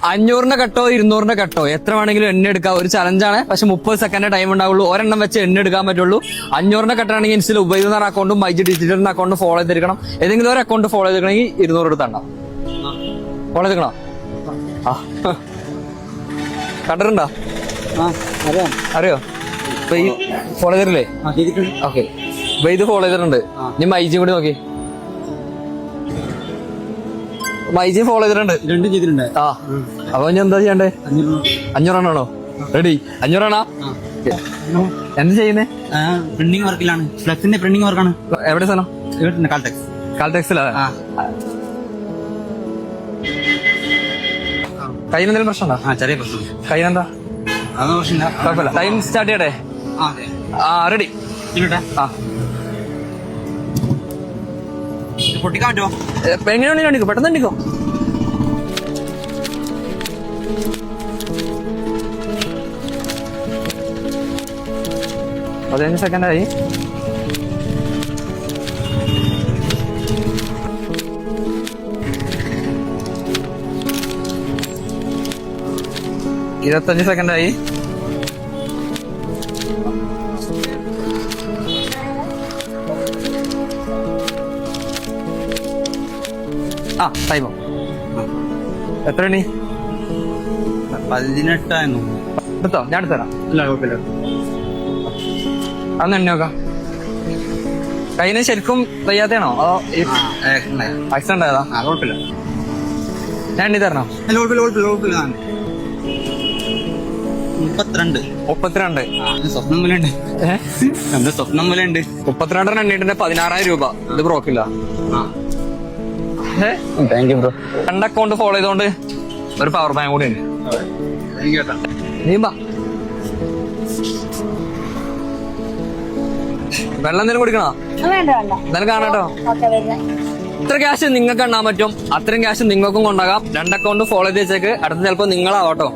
500ന്റെ കട്ടോ 200ന്റെ കട്ടോ എത്ര വേണമെങ്കിലും എണ്ണ എടുക്കാം. ഒരു ചലഞ്ചാണ്. പക്ഷെ 30 സെക്കൻഡ് ടൈം ഉണ്ടാവുള്ളൂ. ഒരെണ്ണം വെച്ച് എണ്ണ എടുക്കാൻ പറ്റുള്ളൂ. 500ന്റെ കട്ടാണെങ്കിൽ ഇൻസ്റ്റയിൽ ഉപയോഗിക്കുന്ന അക്കൗണ്ടും മൈജി ഡിജിറ്റലിന്റെ അക്കൗണ്ട് ഫോളോ ചെയ്തിരിക്കണം. ഏതെങ്കിലും ഒരു അക്കൗണ്ട് ഫോളോ ചെയ്തിരിക്കണമെങ്കിൽ 200 എടുത്തണ്ട. ഫോളോ ചെയ്തിരിക്കണോ? കണ്ടിട്ടുണ്ടോ? അറിയോ? ഇപ്പൊ ഈ ഫോളോ ചെയ്തിട്ടില്ലേ? ഓക്കെ, ഇപ്പൊ ഇത് ഫോളോ ചെയ്തിട്ടുണ്ട്. ഇനി മൈജിയും കൂടി നോക്കി. മൈജി ഫോളോ ചെയ്തിട്ടുണ്ട്. രണ്ടും ചെയ്തിട്ടുണ്ട്. ആ, അപ്പൊ ഇനി എന്താ ചെയ്യണ്ടേ? 500 റെഡി? 500 എന്ത് ചെയ്യുന്നേ? പ്രിന്റിംഗ് വർക്കിലാണ്. ഫ്ലെക്സിന്റെ പ്രിന്റിംഗ് വർക്കാണ്. എവിടെ സ്ഥലം? കാൽടെക്സ്. കാൽടെക്സിലാ? കയ്യിൽ എന്തെങ്കിലും പ്രശ്നമുണ്ടോ? ചെറിയ പ്രശ്നം. കയ്യിനെന്താ? അതൊന്നും പ്രശ്നമില്ല. കുഴപ്പമില്ല. ടൈം സ്റ്റാർട്ട് ചെയ്യട്ടെ? റെഡി? പൊട്ടിക്കാൻ പറ്റുമോ? എങ്ങനെയാണ് എണ്ണിക്കോ, പെട്ടെന്ന് എണ്ണിക്കോ. പതിനഞ്ച് സെക്കൻഡായി. ഇരുപത്തഞ്ച് സെക്കൻഡായി. ടൈമോ എത്ര എണ്ണി? 18 എടുത്തോ? ഞാൻ എടുത്തരാം. ഇല്ല, കുഴപ്പമില്ല. അന്ന് എണ്ണി നോക്കാം. കയ്യിന് ശരിക്കും വയ്യാത്തയാണോ അതോ ആക്സിഡന്റ് ആയതാ? കുഴപ്പമില്ല. ഞാൻ എണ്ണി തരണോ? 32. സ്വപ്നം പോലെ ഉണ്ട്. എന്താ സ്വപ്നം പോലെ ഉണ്ട്. 32 എണ്ണീട്ടിന്റെ 16,000 രൂപ. ഇത് ബ്രോക്കില്ല. Thank you bro. 2 account follow ചെയ്തോണ്ട് ഒരു പവർ ബാങ്ക് കൂടി ഉണ്ട്. നീമ്പാ വെള്ളം എന്തെങ്കിലും കുടിക്കണോ? എന്തായാലും കാണാട്ടോ. എത്ര ക്യാഷ് നിങ്ങൾക്ക് എണ്ണാൻ പറ്റും അത്രയും ക്യാഷ് നിങ്ങൾക്കും കൊണ്ടാകാം. 2 അക്കൗണ്ട് ഫോളോ ചെയ്ത് വെച്ചേക്ക്. അടുത്ത ചിലപ്പോ നിങ്ങളാവട്ടോ.